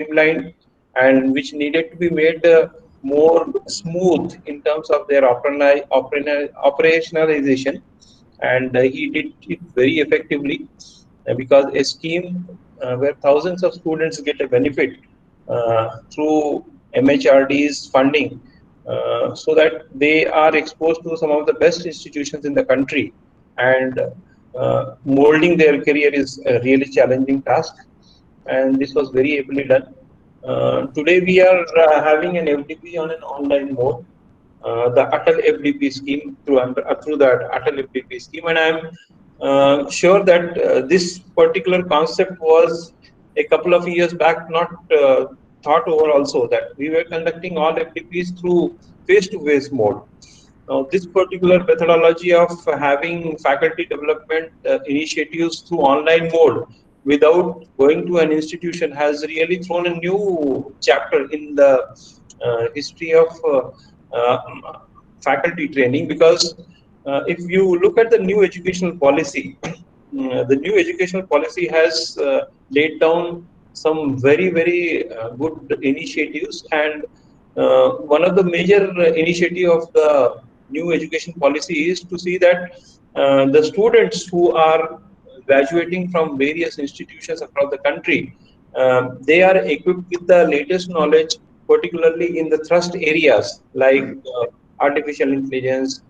streamlined and which needed to be made more smooth in terms of their operationalization, and he did it very effectively, because a scheme where thousands of students get a benefit through MHRD's funding, so that they are exposed to some of the best institutions in the country, and molding their career is a really challenging task, and this was very ably done. Today we are having an FDP on an online mode, the Atal FDP scheme, through that Atal FDP scheme, and I'm sure that this particular concept was a couple of years back not thought over also, that we were conducting all FDPs through face-to-face mode. Now, this particular methodology of having faculty development initiatives through online mode without going to an institution has really thrown a new chapter in the history of uh, faculty training, because if you look at the new educational policy, the new educational policy has laid down some very good initiatives, and one of the major initiative of the new education policy is to see that the students who are graduating from various institutions across the country, they are equipped with the latest knowledge, particularly in the thrust areas like artificial intelligence,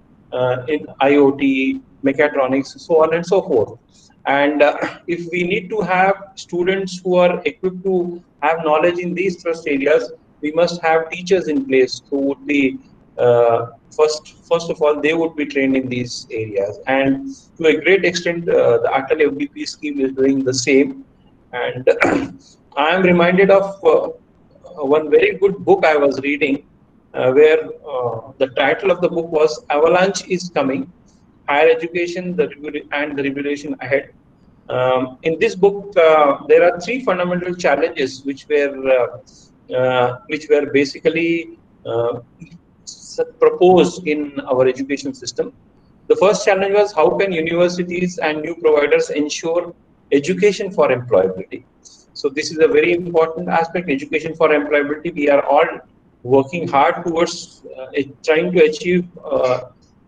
in IoT, mechatronics, so on and so forth. And if we need to have students who are equipped to have knowledge in these thrust areas, we must have teachers in place who would be first of all, they would be trained in these areas, and to a great extent the Atal FDP scheme is doing the same. And I am reminded of one very good book I was reading, where the title of the book was Avalanche is Coming, Higher Education and the Revolution Ahead. In this book, there are three fundamental challenges which were basically proposed in our education system. The first challenge was, how can universities and new providers ensure education for employability? So this is a very important aspect, education for employability. We are all working hard towards trying to achieve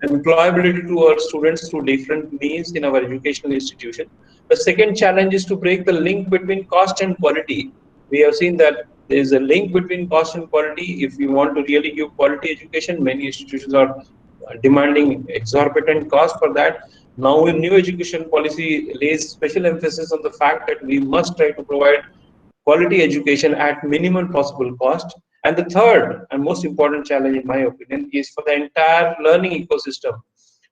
employability to our students through different means in our educational institution. The second challenge is to break the link between cost and quality. We have seen that there is a link between cost and quality. If we want to really give quality education, many institutions are demanding exorbitant cost for that. Now, in new education policy lays special emphasis on the fact that we must try to provide quality education at minimum possible cost. And the third and most important challenge, in my opinion, is for the entire learning ecosystem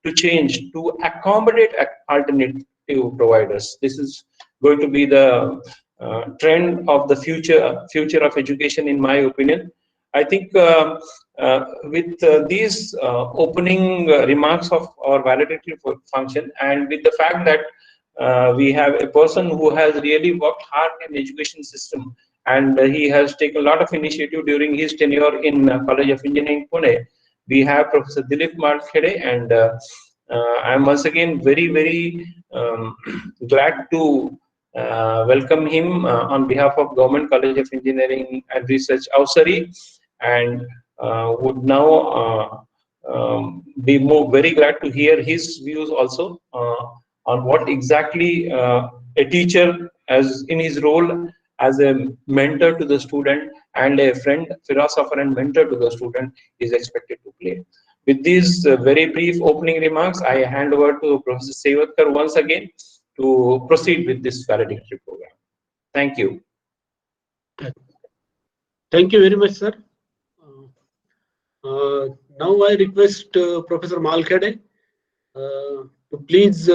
to change to accommodate alternative providers. This is going to be the trend of the future of education, in my opinion. I think with these opening remarks of our validatory function, and with the fact that we have a person who has really worked hard in the education system, and he has taken a lot of initiative during his tenure in College of Engineering, Pune. We have Professor Dilip Malkhede, and I am once again very glad to welcome him on behalf of Government College of Engineering and Research, Ausari, and would now be very glad to hear his views also on what exactly a teacher, as in his role as a mentor to the student and a friend, philosopher and mentor to the student, is expected to play. With these very brief opening remarks, I hand over to Professor Sevatkar once again to proceed with this valedictory program. Thank you. Thank you very much, sir. Now I request Professor Malkhede to please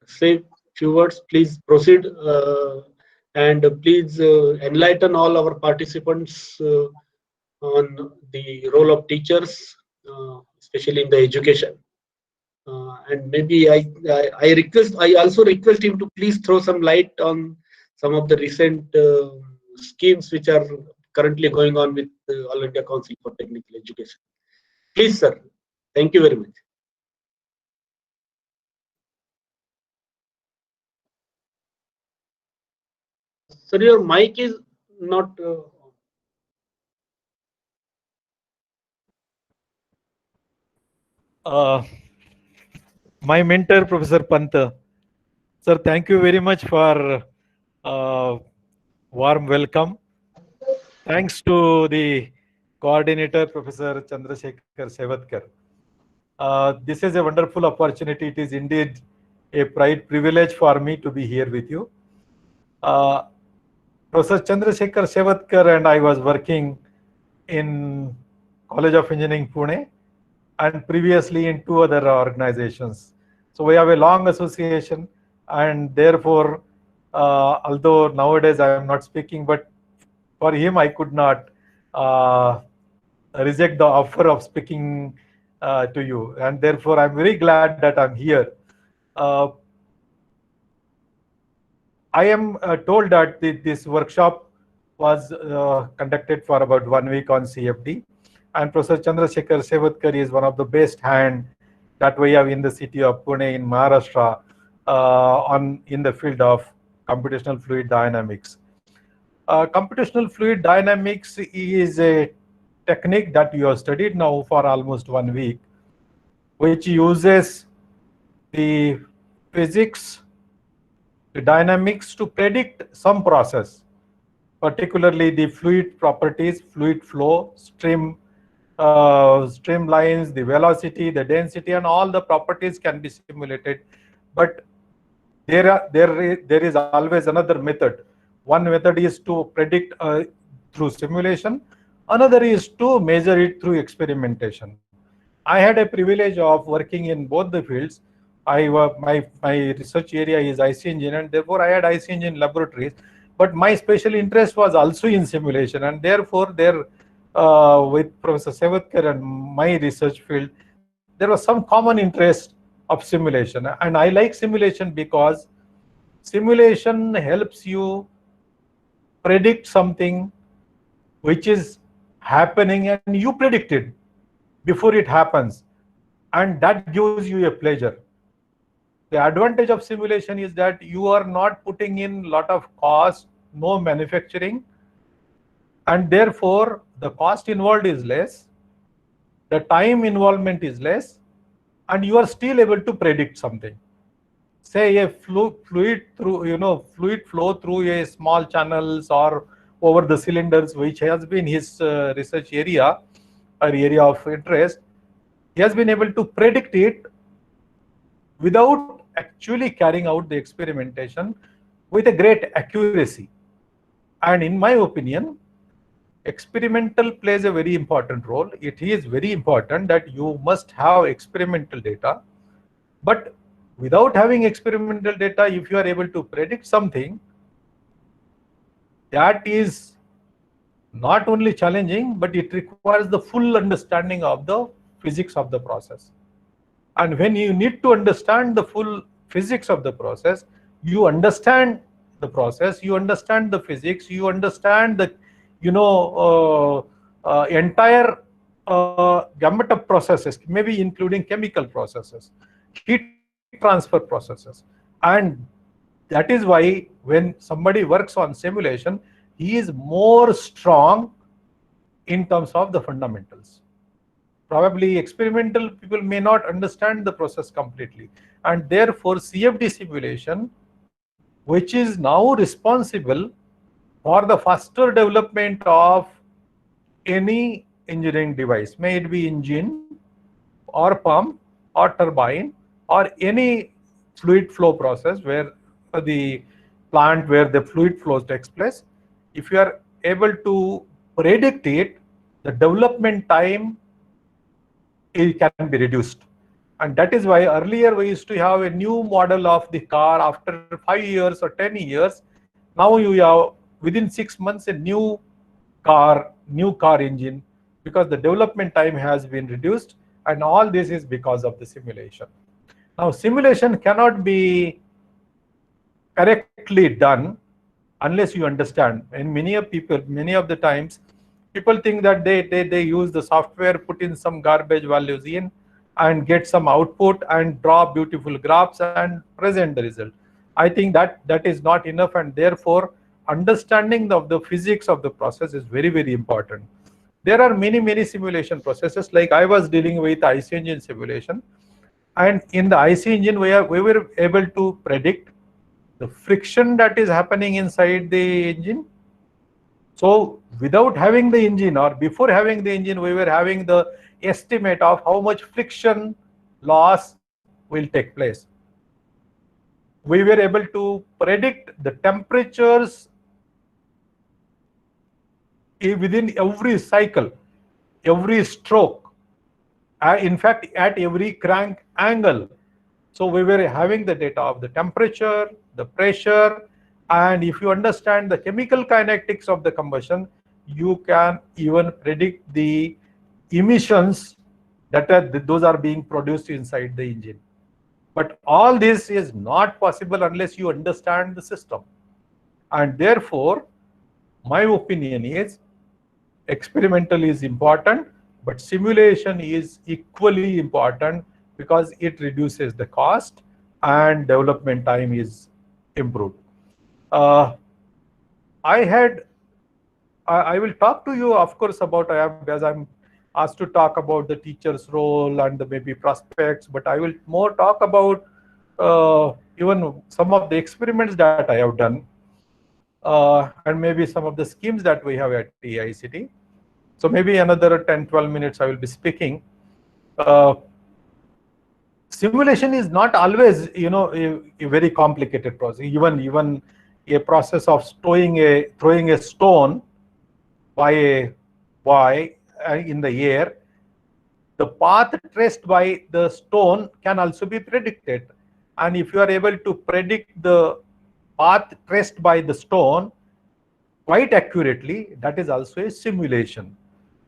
say few words. Please proceed and please enlighten all our participants on the role of teachers, especially in the education. And maybe I also request him to please throw some light on some of the recent schemes which are currently going on with All India Council for Technical Education. Please, sir. Thank you very much. Sir, your mic is not. My mentor, Professor Panta. Sir, thank you very much for warm welcome. Thanks to the coordinator, Professor Chandrasekhar Sevatkar. This is a wonderful opportunity. It is indeed a pride privilege for me to be here with you. Professor Chandrasekhar Sevatkar and I was working in College of Engineering, Pune, and previously in 2 other organizations. So we have a long association, and therefore, although nowadays I am not speaking, but for him I could not reject the offer of speaking to you, and therefore I'm very glad that I'm here. I am told that this workshop was conducted for about 1 week on CFD, and Professor Chandrasekhar Sevatkar is one of the best hand that we have in the city of Pune in Maharashtra in the field of computational fluid dynamics. Computational fluid dynamics is a technique that you have studied now for almost 1 week, which uses the physics, the dynamics to predict some process, particularly the fluid properties, fluid flow, streamlines, the velocity, the density, and all the properties can be simulated. But there is always another method. One method is to predict through simulation. Another is to measure it through experimentation. I had a privilege of working in both the fields. My research area is IC engine, and therefore I had IC engine laboratories. But my special interest was also in simulation, and therefore with Professor Sevatkar and my research field, there was some common interest of simulation. And I like simulation because simulation helps you predict something which is happening and you predict it before it happens, and that gives you a pleasure. The advantage of simulation is that you are not putting in a lot of cost, no manufacturing, and therefore the cost involved is less, the time involvement is less, and you are still able to predict something. Say a fluid flow through a small channels or over the cylinders, which has been his research area or area of interest. He has been able to predict it without actually carrying out the experimentation with a great accuracy. And in my opinion, experimental plays a very important role. It is very important that you must have experimental data, but without having experimental data, if you are able to predict something, that is not only challenging, but it requires the full understanding of the physics of the process. And when you need to understand the full physics of the process, you understand the process, you understand the physics, you understand the entire gamut of processes, maybe including chemical processes, heat transfer processes. And that is why when somebody works on simulation, he is more strong in terms of the fundamentals. Probably experimental people may not understand the process completely, and therefore CFD simulation, which is now responsible for the faster development of any engineering device, may it be engine or pump or turbine or any fluid flow process where the plant where the fluid flow takes place. If you are able to predict it, the development time can be reduced. And that is why earlier we used to have a new model of the car after 5 years or 10 years. Now you have within 6 months a new car engine, because the development time has been reduced, and all this is because of the simulation. Now simulation cannot be correctly done unless you understand. And many of the times people think that they use the software, put in some garbage values in and get some output and draw beautiful graphs and present the result. I think that is not enough, and therefore understanding of the physics of the process is very, very important. There are many simulation processes. Like I was dealing with IC engine simulation, and in the IC engine, we were able to predict the friction that is happening inside the engine. So without having the engine, or before having the engine, we were having the estimate of how much friction loss will take place. We were able to predict the temperatures within every cycle, every stroke, in fact, at every crank angle. So we were having the data of the temperature, the pressure, and if you understand the chemical kinetics of the combustion, you can even predict the emissions that those are being produced inside the engine. But all this is not possible unless you understand the system. And therefore, my opinion is experimental is important, but simulation is equally important because it reduces the cost and development time is improved. I will talk to you, of course, about as I'm asked to talk about the teacher's role and the maybe prospects, but I will more talk about even some of the experiments that I have done, and maybe some of the schemes that we have at AICT. So maybe another 10-12 minutes I will be speaking. Simulation is not always, a very complicated process. Even a process of throwing a stone by a boy in the air, the path traced by the stone can also be predicted. And if you are able to predict the path traced by the stone quite accurately, that is also a simulation.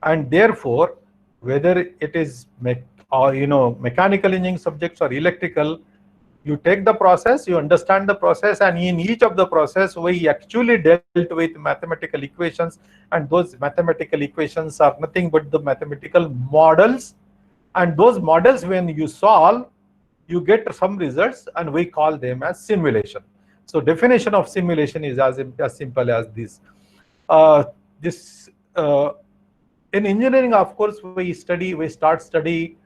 And therefore, whether it is mechanical engineering subjects or electrical, you take the process, you understand the process, and in each of the process, we actually dealt with mathematical equations, and those mathematical equations are nothing but the mathematical models. And those models, when you solve, you get some results, and we call them as simulation. So definition of simulation is as simple as this. In engineering, of course, we start studying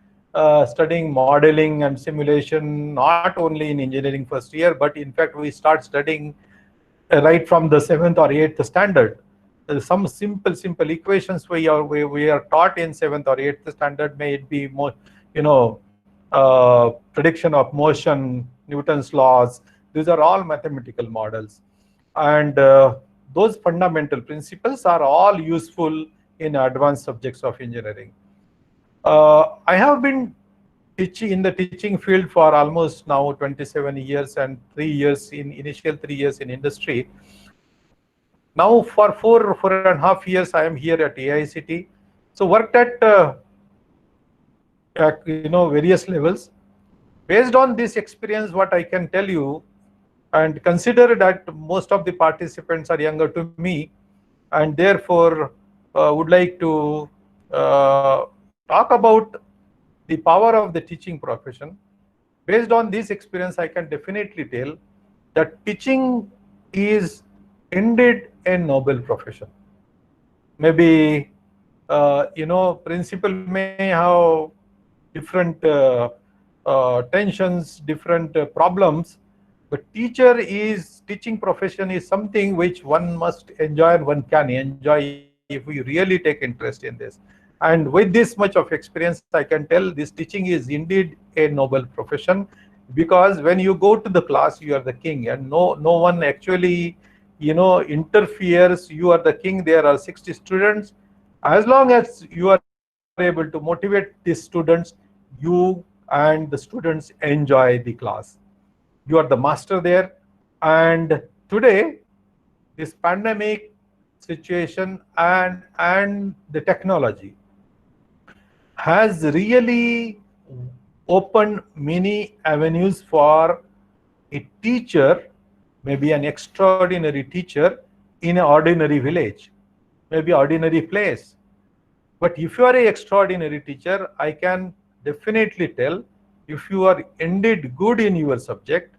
modeling and simulation not only in engineering first year, but in fact we start studying right from the 7th or 8th standard. Some simple equations we are taught in 7th or 8th standard, may it be more, prediction of motion, Newton's laws. These are all mathematical models, and those fundamental principles are all useful in advanced subjects of engineering. I have been teaching in the teaching field for almost now 27 years and 3 years initial 3 years in industry. Now for 4.5 years, I am here at AICT. So worked at various levels. Based on this experience, what I can tell you, and consider that most of the participants are younger to me, and therefore would like to talk about the power of the teaching profession. Based on this experience, I can definitely tell that teaching is indeed a noble profession. Maybe principal may have different tensions, different problems, but teaching profession is something which one must enjoy and one can enjoy if we really take interest in this. And with this much of experience, I can tell this teaching is indeed a noble profession, because when you go to the class, you are the king, and no one actually interferes. You are the king. There are 60 students. As long as you are able to motivate these students, you and the students enjoy the class. You are the master there. And today, this pandemic situation and the technology has really opened many avenues for a teacher, maybe an extraordinary teacher in an ordinary village, maybe ordinary place. But if you are an extraordinary teacher, I can definitely tell, if you are indeed good in your subject,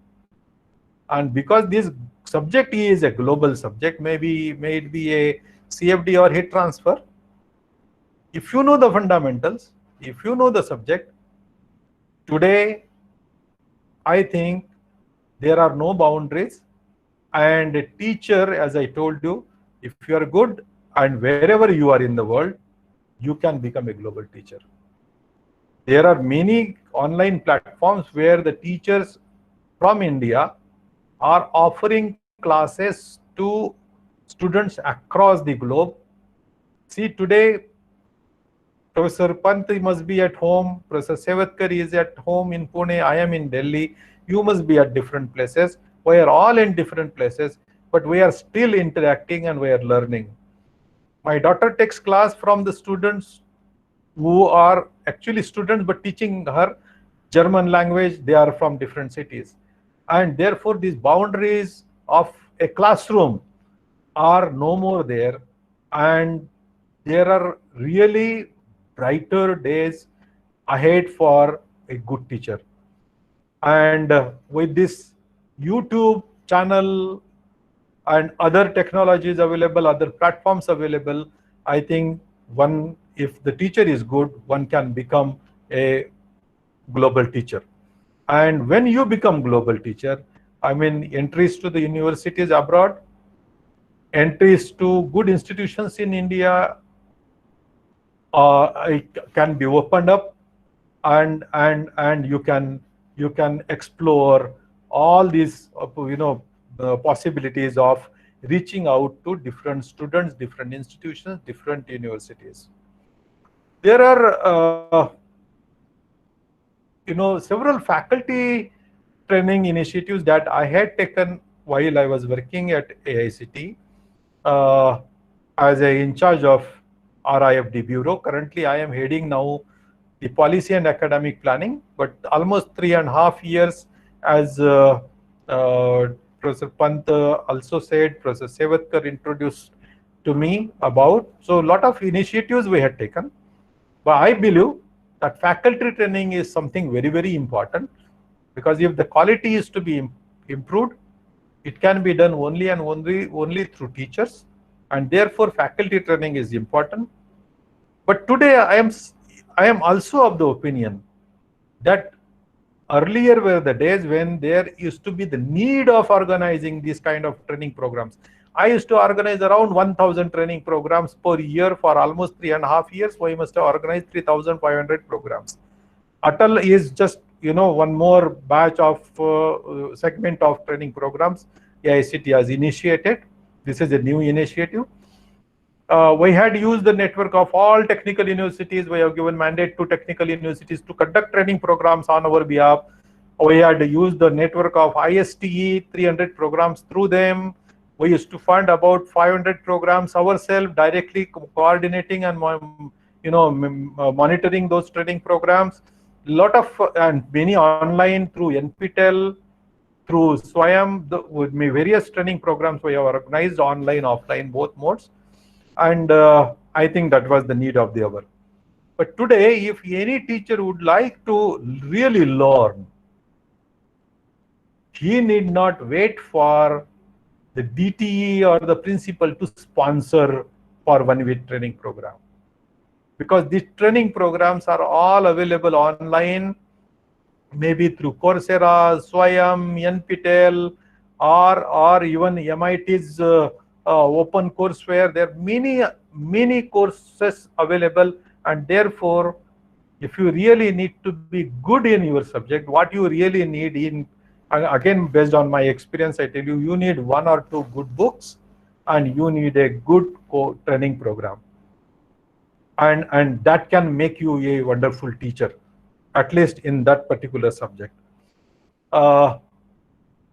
And because this subject is a global subject, may it be a CFD or heat transfer, if you know the fundamentals, if you know the subject, today I think there are no boundaries. And a teacher, as I told you, if you are good and wherever you are in the world, you can become a global teacher. There are many online platforms where the teachers from India are offering classes to students across the globe. See, today, Professor Pant must be at home, Professor Sevatkar is at home in Pune, I am in Delhi, you must be at different places. We are all in different places, but we are still interacting and we are learning. My daughter takes class from the students who are actually students but teaching her German language. They are from different cities. And therefore, these boundaries of a classroom are no more there. And there are really brighter days ahead for a good teacher. And with this YouTube channel and other technologies available, other platforms available, I think if the teacher is good, one can become a global teacher. And when you become global teacher, I mean, entries to the universities abroad, entries to good institutions in India can be opened up, and you can explore all these possibilities of reaching out to different students, different institutions, different universities. There are several faculty training initiatives that I had taken while I was working at AICT as a in charge of RIFD Bureau. Currently, I am heading now the policy and academic planning, but almost 3.5 years, as Professor Pant also said, Professor Sevatkar introduced to me about. So a lot of initiatives we had taken, but I believe that faculty training is something very, very important, because if the quality is to be improved, it can be done only and only through teachers, and therefore faculty training is important. But today I am also of the opinion that earlier were the days when there used to be the need of organizing these kind of training programs. I used to organize around 1,000 training programs per year for almost 3.5 years. We must have organized 3,500 programs. Atal is just one more batch of segment of training programs AICT has initiated. This is a new initiative. We had used the network of all technical universities. We have given mandate to technical universities to conduct training programs on our behalf. We had used the network of ISTE, 300 programs through them. We used to fund about 500 programs ourselves, directly coordinating and monitoring those training programs. Lot of and many online through NPTEL, through Swayam, with various training programs we have organized online, offline, both modes. And I think that was the need of the hour. But today, if any teacher would like to really learn, he need not wait for the DTE or the principal to sponsor for 1 week training program, because these training programs are all available online, maybe through Coursera, Swayam, NPTEL, or even MIT's open courseware. There are many courses available, and therefore, if you really need to be good in your subject, what you really need again, based on my experience, I tell you, you need 1 or 2 good books, and you need a good training program. And that can make you a wonderful teacher, at least in that particular subject. There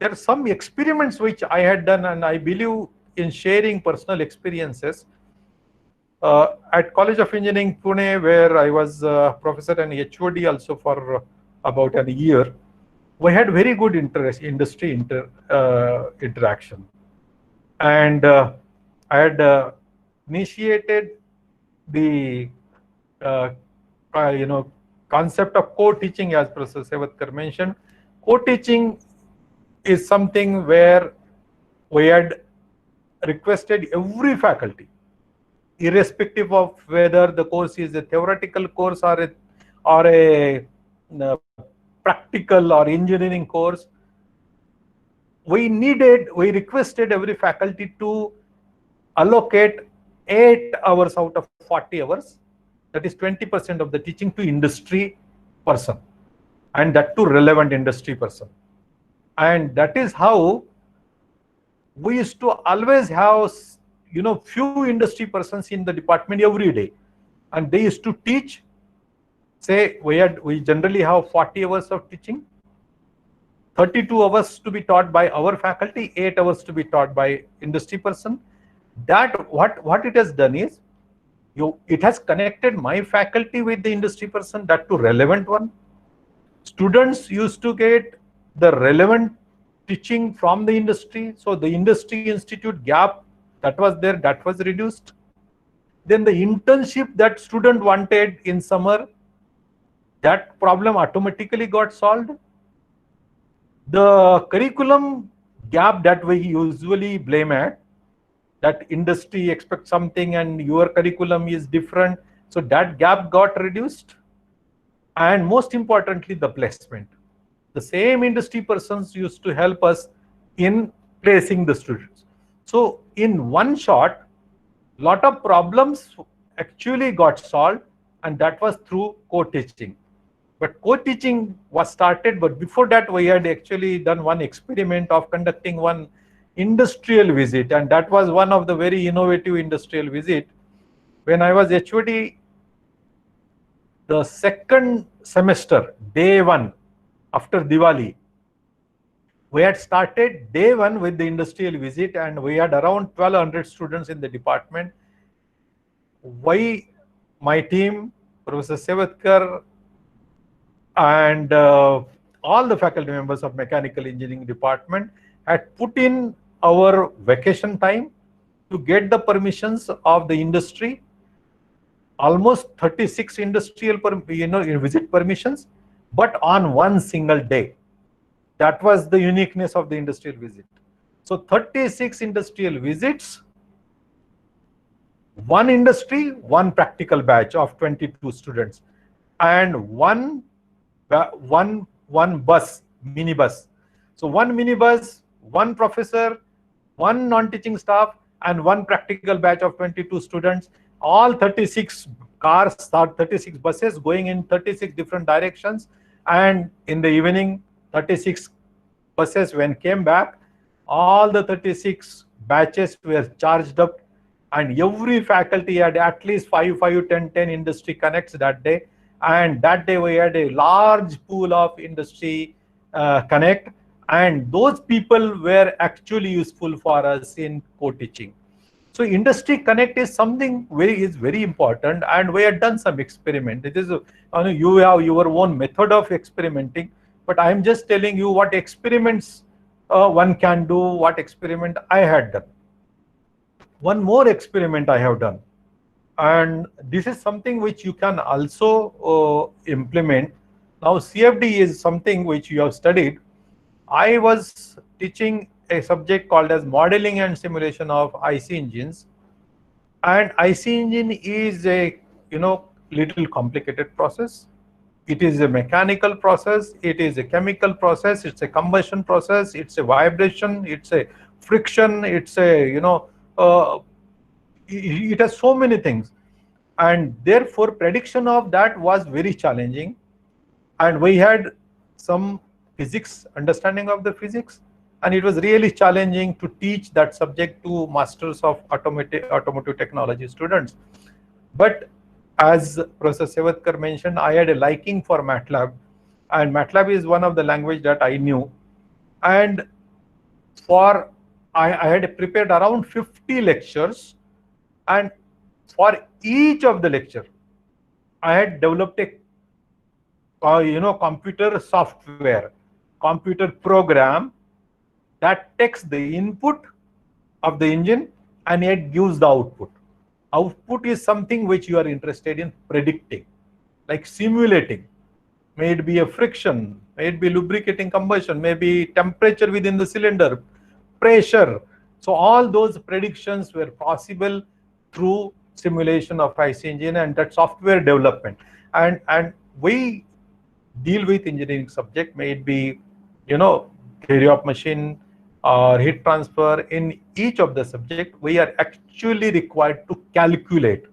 are some experiments which I had done, and I believe in sharing personal experiences. At College of Engineering, Pune, where I was professor and HOD also for about a year, we had very good industry interaction. And I had initiated the concept of co-teaching, as Professor Sevatkar mentioned. Co-teaching is something where we had requested every faculty, irrespective of whether the course is a theoretical course or a practical or engineering course. We requested every faculty to allocate 8 hours out of 40 hours, that is 20% of the teaching, to industry person, and that to relevant industry person. And that is how we used to always have, few industry persons in the department every day, and they used to teach. Say we generally have 40 hours of teaching, 32 hours to be taught by our faculty, 8 hours to be taught by industry person. That what it has done is, it has connected my faculty with the industry person, that to relevant one. Students used to get the relevant teaching from the industry, so the industry institute gap that was there, that was reduced. Then the internship that student wanted in summer, that problem automatically got solved. The curriculum gap that we usually blame at, that industry expects something and your curriculum is different, so that gap got reduced. And most importantly, the placement. The same industry persons used to help us in placing the students. So in one shot, lot of problems actually got solved, and that was through co-teaching. But co-teaching was started, but before that we had actually done one experiment of conducting one industrial visit, and that was one of the very innovative industrial visit. When I was HOD, the second semester, day 1, after Diwali, we had started day 1 with the industrial visit, and we had around 1200 students in the department. My team, Professor Sevatkar, and all the faculty members of mechanical engineering department had put in our vacation time to get the permissions of the industry, almost 36 industrial visit permissions, but on one single day. That was the uniqueness of the industrial visit. So 36 industrial visits, one industry, one practical batch of 22 students, and one bus, minibus. So one minibus, one professor, one non-teaching staff, and one practical batch of 22 students. All 36 cars, 36 buses going in 36 different directions. And in the evening, 36 buses when came back, all the 36 batches were charged up, and every faculty had at least 5, 10 industry connects that day. And that day we had a large pool of industry connect, and those people were actually useful for us in co-teaching. So industry connect is something very important, and we had done some experiment. It is you have your own method of experimenting, but I am just telling you what experiments one can do, what experiment I had done. One more experiment I have done, and this is something which you can also implement. Now CFD is something which you have studied. I was teaching a subject called as modeling and simulation of IC engines, and IC engine is a little complicated process. It is a mechanical process, it is a chemical process, it's a combustion process, it's a vibration, it's a friction, it's a it has so many things, and therefore prediction of that was very challenging. And we had some physics, understanding of the physics, and it was really challenging to teach that subject to masters of automotive technology students. But as Professor Sevatkar mentioned, I had a liking for MATLAB, and MATLAB is one of the language that I knew. And I had prepared around 50 lectures, and for each of the lecture, I had developed a computer software, computer program that takes the input of the engine and it gives the output. Output is something which you are interested in predicting, like simulating. may it be a friction, may it be lubricating combustion, maybe temperature within the cylinder, pressure. So all those predictions were possible through simulation of IC engine and that software development. And we deal with engineering subject, may it be, theory of machine or heat transfer. In each of the subject, we are actually required to calculate.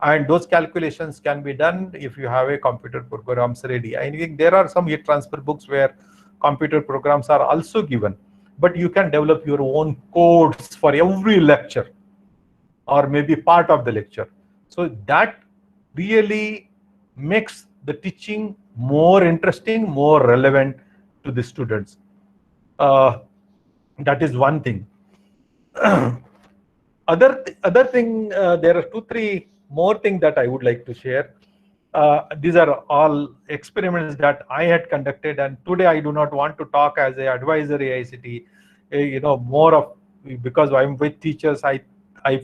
And those calculations can be done if you have a computer programs ready. I think there are some heat transfer books where computer programs are also given, but you can develop your own codes for every lecture or maybe part of the lecture. So that really makes the teaching more interesting, more relevant to the students. That is one thing. Other thing, there are 2-3 more things that I would like to share. These are all experiments that I had conducted, and today I do not want to talk as an advisory ICT. More of, because I'm with teachers, I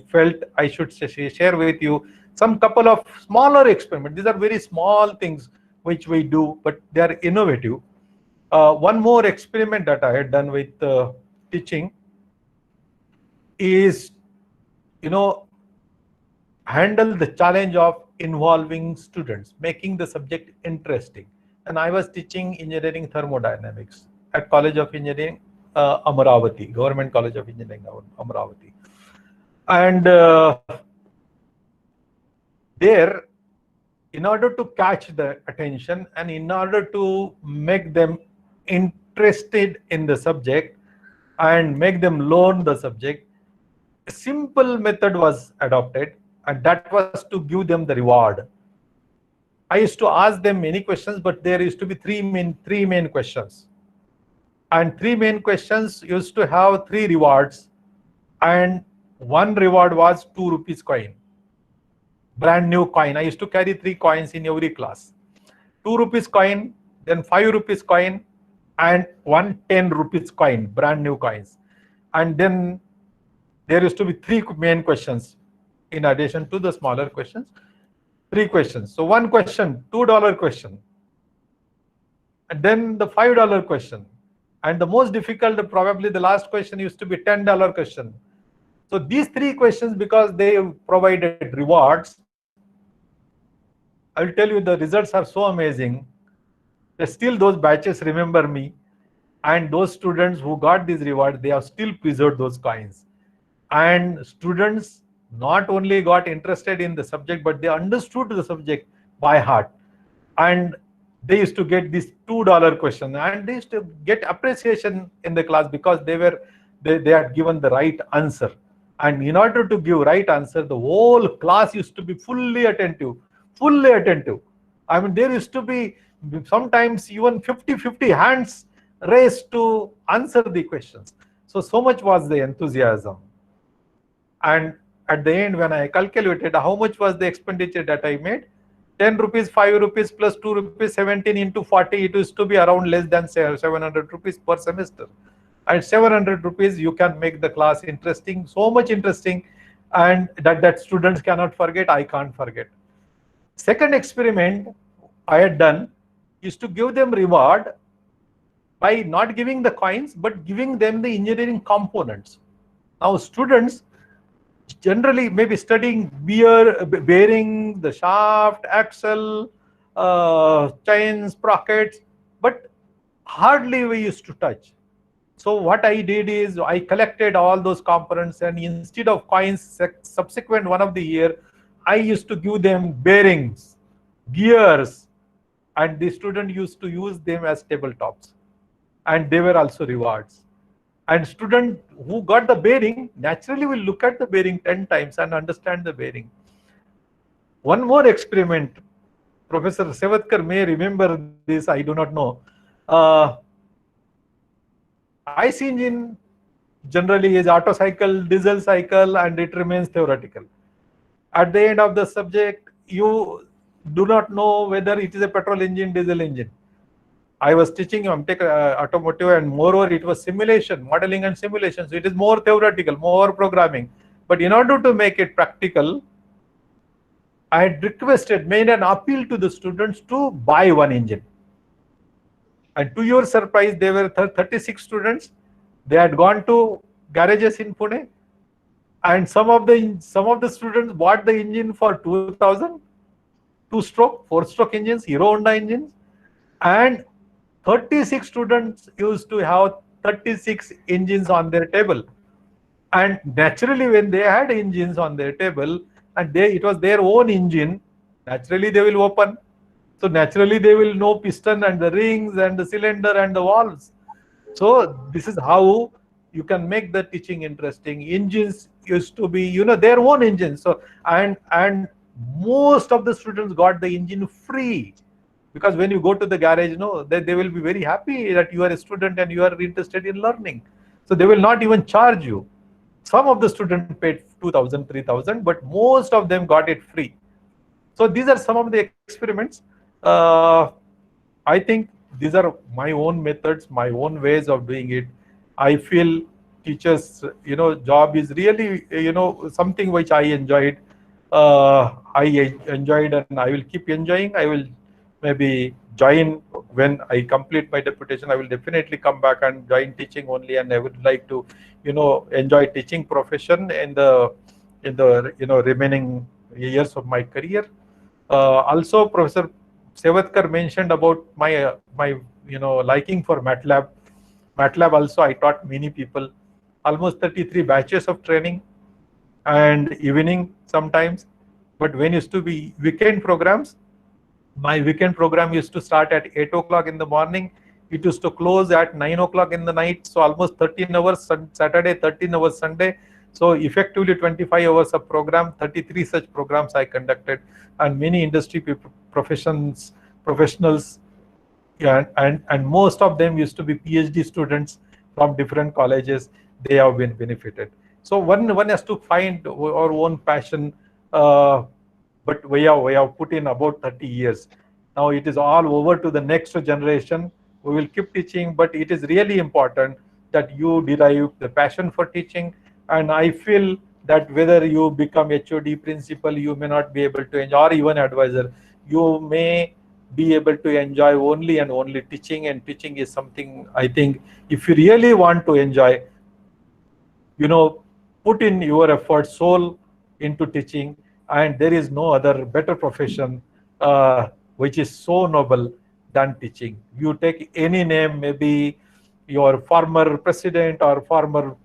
felt I should share with you some couple of smaller experiments. These are very small things which we do, but they are innovative. One more experiment that I had done with teaching is, handle the challenge of involving students, making the subject interesting. And I was teaching engineering thermodynamics at College of Engineering, Amaravati, Government College of Engineering, Amaravati. And there, in order to catch the attention and in order to make them interested in the subject and make them learn the subject, a simple method was adopted, and that was to give them the reward. I used to ask them many questions, but there used to be three main questions. And 3 main questions used to have 3 rewards, and one reward was 2 rupees coin, brand new coin. I used to carry 3 coins in every class. 2 rupees coin, then 5 rupees coin, and 1 10 rupees coin, brand new coins. And then there used to be 3 main questions in addition to the smaller questions. 3 questions. So one question, $2 question, and then the $5 question, and the most difficult, probably the last question, used to be $10 question. So these 3 questions, because they provided rewards, I'll tell you, the results are so amazing that still those batches remember me, and those students who got these rewards, they have still preserved those coins. And students not only got interested in the subject, but they understood the subject by heart. And they used to get this $2 question, and they used to get appreciation in the class because they had given the right answer. And in order to give right answer, the whole class used to be fully attentive. I mean, there used to be sometimes even 50-50 hands raised to answer the questions. So much was the enthusiasm. And at the end, when I calculated how much was the expenditure that I made, 10 rupees, 5 rupees plus 2 rupees, 17 into 40, it used to be around less than 700 rupees per semester. And 700 rupees, you can make the class interesting, so much interesting, and that students cannot forget, I can't forget. Second experiment I had done is to give them reward by not giving the coins, but giving them the engineering components. Now students generally maybe studying bearing, the shaft, axle, chains, sprockets, but hardly we used to touch. So what I did is I collected all those components, and instead of coins, subsequent one of the year, I used to give them bearings, gears, and the student used to use them as tabletops, and they were also rewards. And student who got the bearing naturally will look at the bearing 10 times and understand the bearing. One more experiment, Professor Sevatkar may remember this, I do not know. IC engine generally is auto cycle, diesel cycle, and it remains theoretical. At the end of the subject, you do not know whether it is a petrol engine, diesel engine. I was teaching automotive, and moreover it was simulation, modeling and simulation. So it is more theoretical, more programming. But in order to make it practical, I had made an appeal to the students to buy one engine. And to your surprise, there were 36 students. They had gone to garages in Pune, and some of the students bought the engine for 2,000, two-stroke, four-stroke engines, Hero Honda engines, and 36 students used to have 36 engines on their table. And naturally, when they had engines on their table and it was their own engine, naturally they will open. So naturally they will know piston and the rings and the cylinder and the valves. So this is how you can make the teaching interesting. Engines used to be, their own engines. So and most of the students got the engine free, because when you go to the garage, they will be very happy that you are a student and you are interested in learning. So they will not even charge you. Some of the students paid 2,000, 3,000, but most of them got it free. So these are some of the experiments. I think these are my own methods, my own ways of doing it. I feel teachers, job is really, something which I enjoyed. I enjoyed and I will keep enjoying. I will maybe join when I complete my deputation. I will definitely come back and join teaching only, and I would like to, enjoy teaching profession in the remaining years of my career. Also, Professor Sevatkar mentioned about my liking for MATLAB. MATLAB also I taught many people, almost 33 batches of training, and evening sometimes. But when used to be weekend programs, my weekend program used to start at 8 o'clock in the morning. It used to close at 9 o'clock in the night. So almost 13 hours Saturday, 13 hours Sunday. So effectively 25 hours of program, 33 such programs I conducted, and many industry professionals, yeah, and most of them used to be PhD students from different colleges. They have been benefited. So one has to find our own passion, but we have put in about 30 years. Now it is all over to the next generation. We will keep teaching, but it is really important that you derive the passion for teaching. And I feel that whether you become HOD, principal, you may not be able to enjoy, or even advisor, you may be able to enjoy only and only teaching. And teaching is something, I think, if you really want to enjoy, put in your effort, soul into teaching, and there is no other better profession which is so noble than teaching. You take any name, maybe your former president or former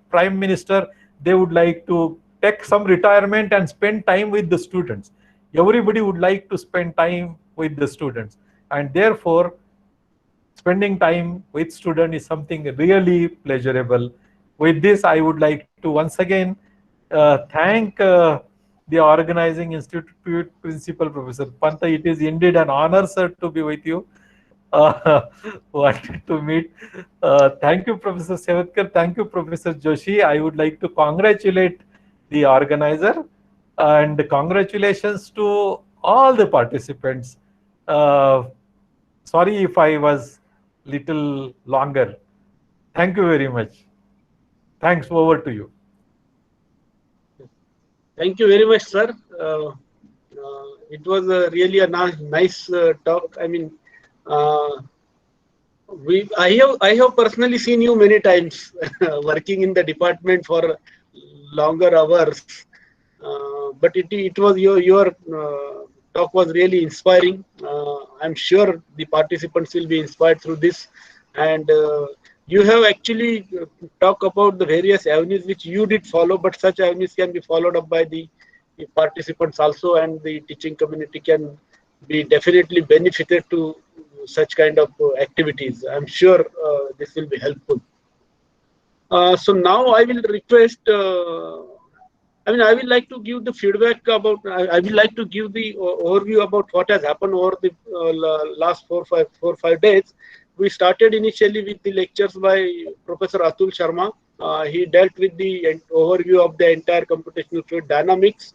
prime minister, they would like to take some retirement and spend time with the students. Everybody would like to spend time with the students, and therefore spending time with students is something really pleasurable. With this, I would like to once again thank the organizing institute principal, Professor Panta. It is indeed an honor, sir, to be with you. Wanted to meet. Thank you, Professor Sevatkar. Thank you, Professor Joshi. I would like to congratulate the organizer, and congratulations to all the participants. Sorry if I was little longer. Thank you very much. Thanks. Over to you. Thank you very much, sir. It was really a nice talk. I mean, I have personally seen you many times working in the department for longer hours, but it was your talk was really inspiring. I'm sure the participants will be inspired through this, and you have actually talked about the various avenues which you did follow, but such avenues can be followed up by the participants also, and the teaching community can be definitely benefited to such kind of activities. I'm sure this will be helpful. So now I will request, I will like to give the feedback about, I will like to give the overview about what has happened over the last 4-5 days. We started initially with the lectures by Professor Atul Sharma. He dealt with the overview of the entire computational fluid dynamics.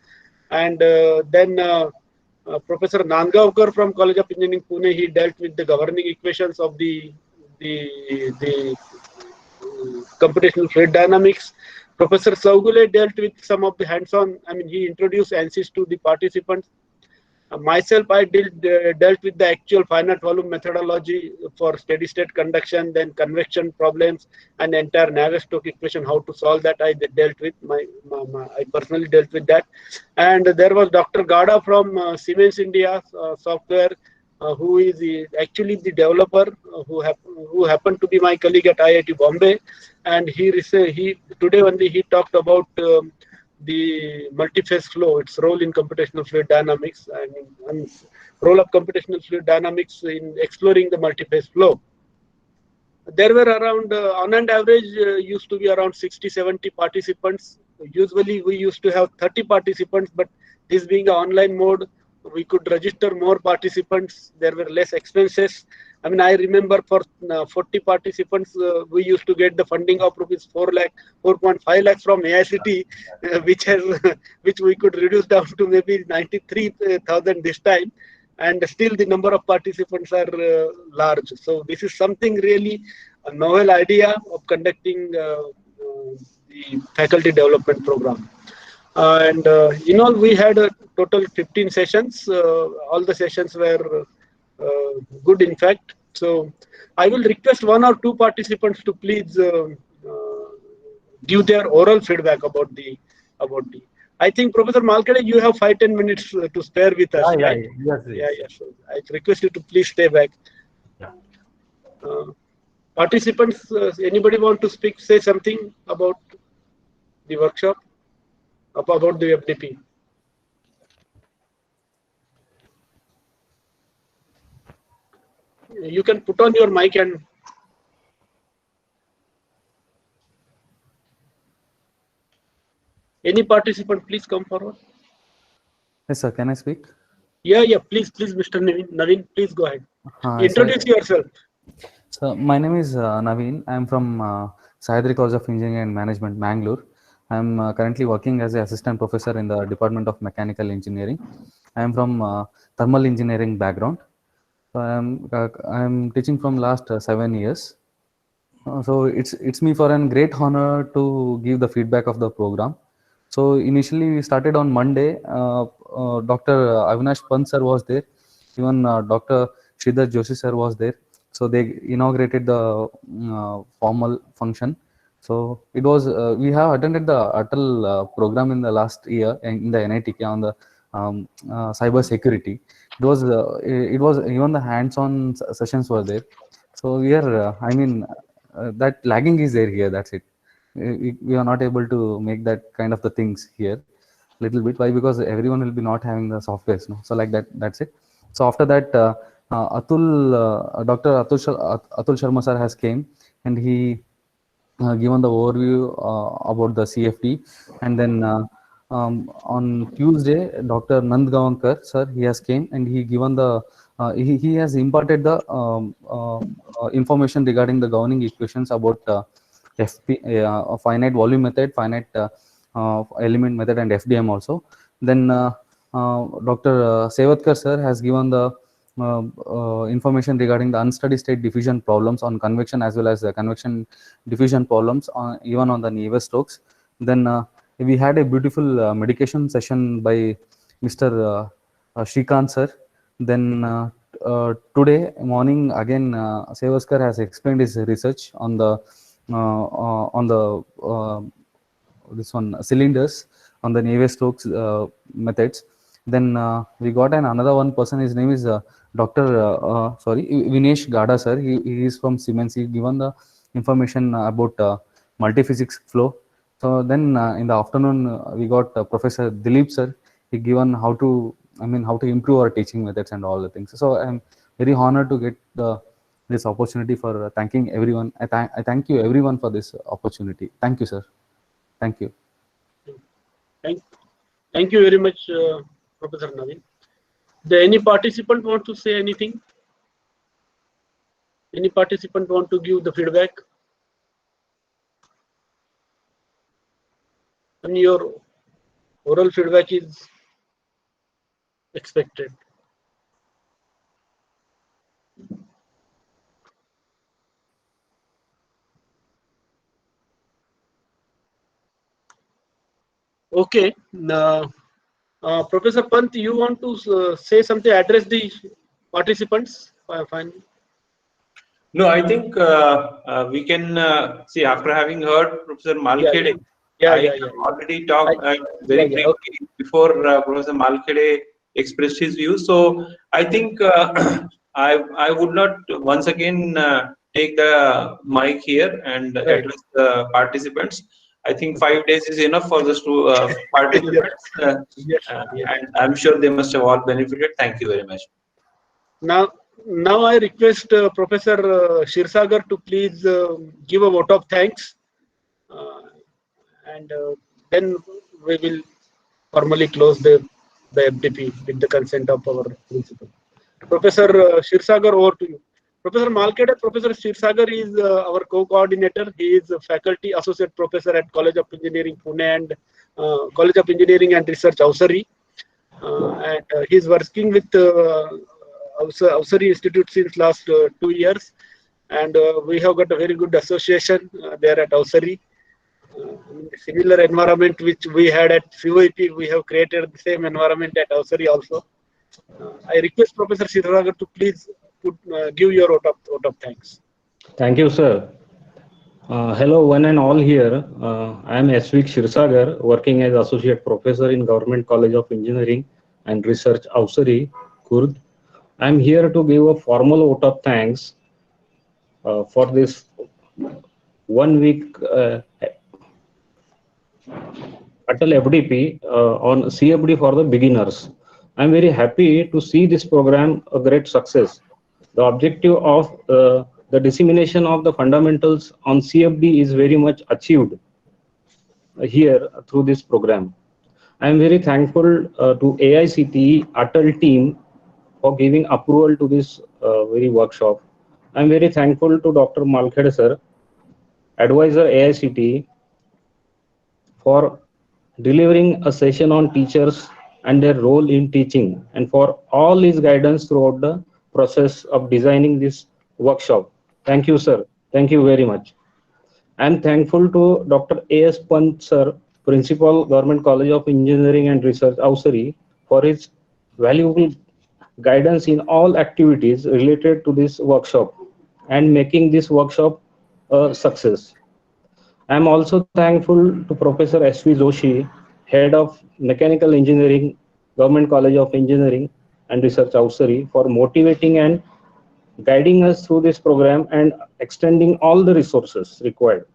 And then Professor Nandgaonkar from College of Engineering, Pune, he dealt with the governing equations of the computational fluid dynamics. Professor Saugule dealt with some of the hands-on, he introduced ANSYS to the participants. Myself, I dealt with the actual finite volume methodology for steady state conduction, then convection problems, and entire Navier-Stokes equation, how to solve that. I dealt with I personally dealt with that. And there was Dr. Gada from Siemens India software, who is actually the developer, who happened to be my colleague at IIT Bombay, and he today only he talked about the multi-phase flow, its role in computational fluid dynamics, and role of computational fluid dynamics in exploring the multi-phase flow. There were around, on an average, used to be around 60-70 participants. Usually we used to have 30 participants, but this being an online mode, we could register more participants. There were less expenses. I mean, I remember for 40 participants, we used to get the funding of rupees 4.5 lakhs from AICT, which has which we could reduce down to maybe 93,000 this time, and still the number of participants are large. So this is something really a novel idea of conducting the faculty development program. And in all, we had a total 15 sessions. All the sessions were good, in fact. So I will request one or two participants to please give their oral feedback about the. I think Professor Malkade, you have 5-10 minutes to spare with us, Yeah, right? yes, Yeah. So I request you to please stay back. Yeah. Participants, anybody want to say something about the workshop, about the FDP? You can put on your mic and any participant, please come forward. Yes, sir. Can I speak? Yeah. Please, Mr. Naveen, please go ahead. Introduce yourself. So my name is Naveen. I'm from Sahyadri College of Engineering and Management, Mangalore. I'm currently working as an assistant professor in the Department of Mechanical Engineering. I'm from thermal engineering background. So I'm teaching from last 7 years. So it's me for a great honor to give the feedback of the program. So initially we started on Monday. Dr. Avinash Pant sir was there. Even Dr. Sridhar Joshi sir was there. So they inaugurated the formal function. So it was we have attended the Atal program in the last year in the NITK on the cyber security. It was even the hands-on sessions were there. So we are I mean that lagging is there here. That's it. We are not able to make that kind of the things here little bit. Why? Because everyone will be not having the softwares, no? So like that, that's it. So after that, Dr. Atul Sharma sir has came, and he given the overview about the CFD. And then on Tuesday, Dr. Nand Gavankar sir, he has came, and he given the he has imparted the information regarding the governing equations about finite volume method, finite element method, and FDM also. Then Dr. Sevatkar sir has given the information regarding the unsteady state diffusion problems on convection as well as the convection diffusion problems even on the Navier-Stokes. Then we had a beautiful medication session by Mr. Shrikant sir. Then today morning again, Sevaskar has explained his research on the this one cylinders on the Navier-Stokes methods. Then we got another one person. His name is Dr. Vinesh Gada sir. He is from Siemens. He given the information about multiphysics flow. So then in the afternoon we got Professor Dilip sir. He given how to improve our teaching methods and all the things. So I'm very honored to get this opportunity for thanking everyone. I thank you everyone for this opportunity. Thank you, sir. Thank you. Thank you very much, Professor Naveen. Does any participant want to say anything? Any participant want to give the feedback? And your oral feedback is expected. Okay. Professor Pant, you want to say something, address the participants? Fine. No, I think we can see after having heard Professor Malkhede. I already talked very briefly Okay. before Professor Malkhede expressed his views. So I think I would not once again take the mic here and Right. address the participants. I think 5 days is enough for the participants, Yes. and I'm sure they must have all benefited. Thank you very much. Now I request Professor Shirsagar to please give a vote of thanks, and then we will formally close the FDP with the consent of our principal. Professor Shirsagar, over to you. Professor Malkhede, Professor Shirsagar is our co-coordinator. He is a faculty associate professor at College of Engineering Pune and College of Engineering and Research Avsari, and he is working with Avsari Institute since last 2 years, and we have got a very good association there at Avsari. Similar environment which we had at COEP, we have created the same environment at Avsari also. I request Professor Shirsagar to please give your vote of thanks. Thank you, sir. Hello, one and all here. I am Svik Shirsagar, working as Associate Professor in Government College of Engineering and Research, Avsari, Kurd. I am here to give a formal vote of thanks for this 1 week Atal FDP on CFD for the beginners. I am very happy to see this program a great success. The objective of the dissemination of the fundamentals on CFD is very much achieved here through this program. I am very thankful to AICTE Atal team for giving approval to this very workshop. I am very thankful to Dr. Malkhede sir, advisor AICTE, for delivering a session on teachers and their role in teaching, and for all his guidance throughout the process of designing this workshop. Thank you, sir. Thank you very much. I am thankful to Dr. A.S. Pant, sir, Principal, Government College of Engineering and Research, Avsari, for his valuable guidance in all activities related to this workshop and making this workshop a success. I am also thankful to Professor S.V. Joshi, Head of Mechanical Engineering, Government College of Engineering and Research, Avsari, for motivating and guiding us through this program and extending all the resources required.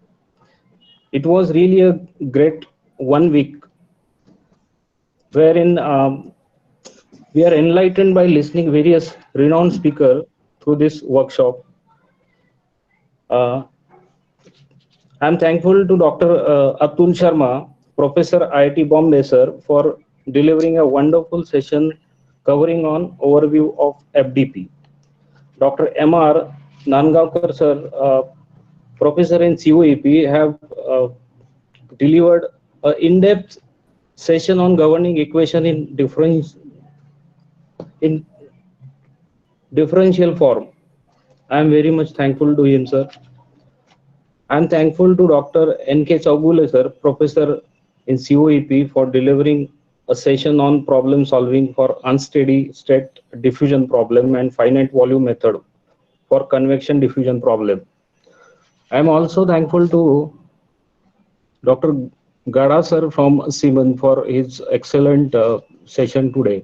It was really a great 1 week wherein we are enlightened by listening various renowned speakers through this workshop. I'm thankful to Dr. Atul Sharma, Professor IIT Bombay sir, for delivering a wonderful session covering on overview of FDP. Dr. M.R. Nangaonkar sir, Professor in COEP, have delivered an in-depth session on governing equation in differential form. I am very much thankful to him, sir. I am thankful to Dr. N.K. Chaubule, sir, Professor in COEP, for delivering a session on problem solving for unsteady state diffusion problem and finite volume method for convection diffusion problem. I am also thankful to Dr. Gada sir from Siemens for his excellent session today.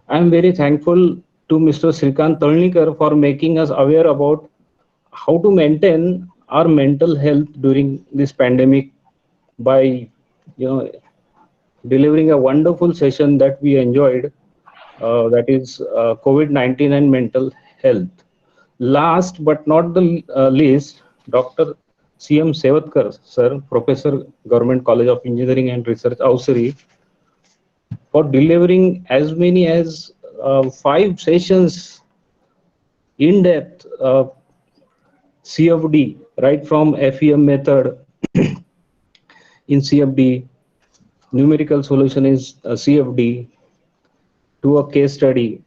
I am very thankful to Mr. Srikant Talnikar for making us aware about how to maintain our mental health during this pandemic by delivering a wonderful session that we enjoyed, that is COVID-19 and mental health. Last but not the least, Dr. C.M. Sevatkar, sir, Professor, Government College of Engineering and Research, Avsari, for delivering as many as 5 sessions in depth CFD, right from FEM method in CFD, numerical solution is CFD, to a case study,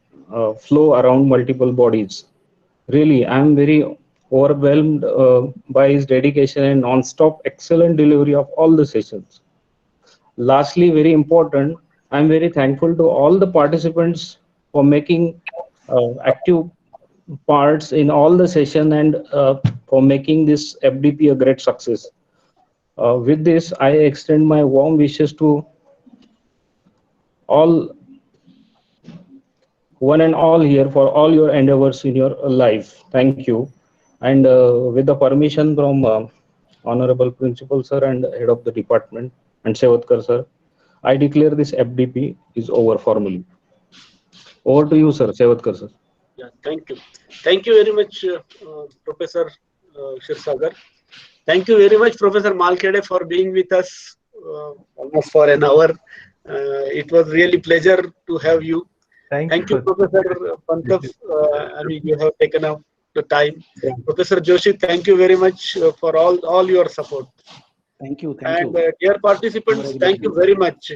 flow around multiple bodies. Really, I am very overwhelmed by his dedication and non-stop excellent delivery of all the sessions. Lastly, very important, I'm very thankful to all the participants for making active parts in all the session and for making this FDP a great success. With this, I extend my warm wishes to all, one and all here, for all your endeavors in your life. Thank you. And with the permission from Honorable Principal Sir and Head of the Department and Sevatkar Sir, I declare this FDP is over formally. Over to you, Sir. Sevatkar Sir. Yeah, thank you. Thank you very much, Professor Shirsagar. Thank you very much, Professor Malkhede, for being with us almost for an hour. It was really pleasure to have you. Thank you, Professor Pantaf. I mean, you have taken up the time. Professor Joshi, thank you very much for all your support. Thank you. And dear participants, thank you very much.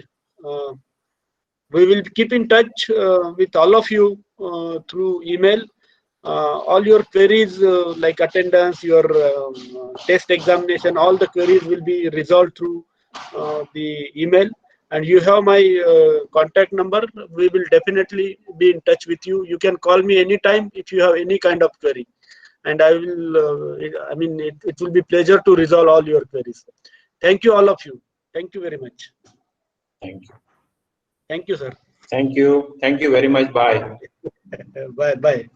We will keep in touch with all of you through email. All your queries like attendance, your test examination, all the queries will be resolved through the email. And you have my contact number. We will definitely be in touch with you. You can call me anytime if you have any kind of query. And I will, I mean, it will be pleasure to resolve all your queries. Thank you, all of you. Thank you very much. Thank you. Thank you, sir. Thank you. Thank you very much. Bye. Bye. Bye.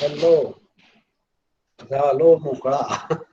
Hello. Hello, Mukla.